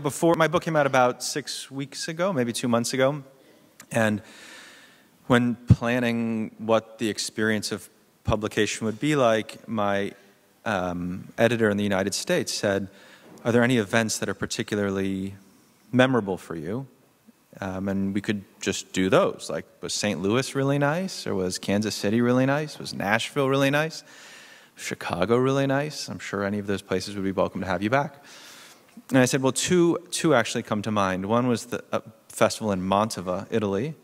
before my book came out about 6 weeks ago, maybe 2 months ago, and when planning what the experience of publication would be like, my editor in the United States said, "Are there any events that are particularly memorable for you?" And we could just do those. Like, was St. Louis really nice? Or was Kansas City really nice? Was Nashville really nice? Chicago really nice? I'm sure any of those places would be welcome to have you back. And I said, well, two actually come to mind. One was the festival in Mantova, Italy.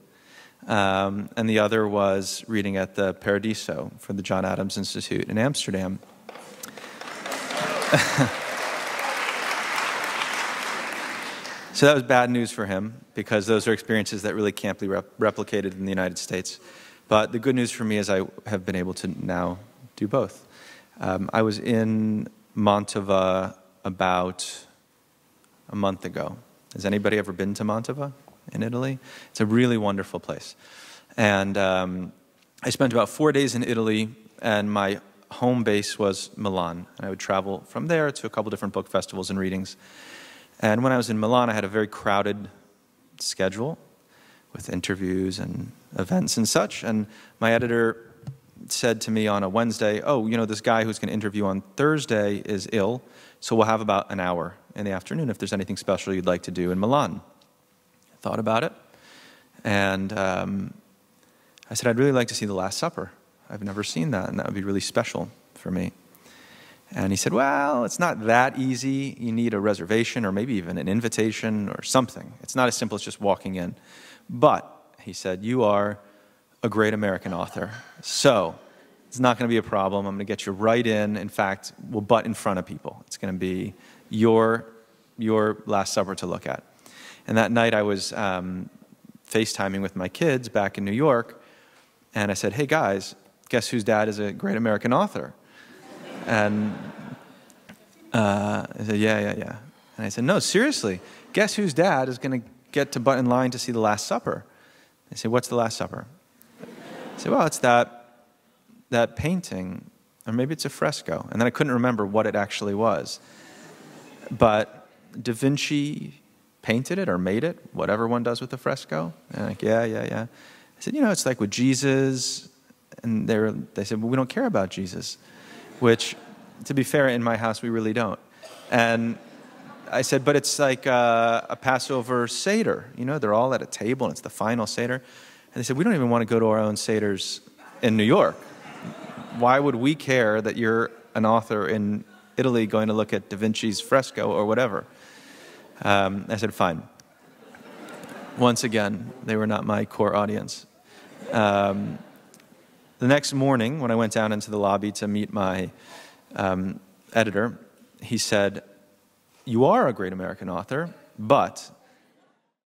And the other was reading at the Paradiso for the John Adams Institute in Amsterdam. So that was bad news for him, because those are experiences that really can't be replicated in the United States. But the good news for me is I have been able to now do both. I was in Mantova about a month ago. Has anybody ever been to Mantova in Italy? It's a really wonderful place. And I spent about 4 days in Italy, and my home base was Milan. And I would travel from there to a couple different book festivals and readings. And when I was in Milan, I had a very crowded schedule with interviews and events and such. And my editor said to me on a Wednesday, "Oh, you know, this guy who's going to interview on Thursday is ill, so we'll have about an hour in the afternoon if there's anything special you'd like to do in Milan." I thought about it, and I said, "I'd really like to see The Last Supper. I've never seen that, and that would be really special for me." And he said, "Well, it's not that easy. You need a reservation or maybe even an invitation or something. It's not as simple as just walking in. But," he said, "you are a great American author, so it's not going to be a problem. I'm going to get you right in. In fact, we'll butt in front of people. It's going to be your Last Supper to look at." And that night I was FaceTiming with my kids back in New York, and I said, "Hey guys, guess whose dad is a great American author?" And I said, yeah. And I said, "No, seriously, guess whose dad is going to get to butt in line to see The Last Supper?" They said, "What's The Last Supper?" I said, "Well, it's that painting, or maybe it's a fresco." And then I couldn't remember what it actually was. But Da Vinci painted it or made it, whatever one does with a fresco. And I'm like, yeah. I said, "You know, it's like with Jesus." And they said, "Well, we don't care about Jesus." Which, to be fair, in my house, we really don't. And I said, "But it's like a Passover Seder. You know, they're all at a table, and it's the final Seder." And they said, "We don't even want to go to our own Seders in New York. Why would we care that you're an author in Italy going to look at Da Vinci's fresco or whatever?" I said, "Fine." Once again, they were not my core audience. The next morning, when I went down into the lobby to meet my editor, he said, "You are a great American author, but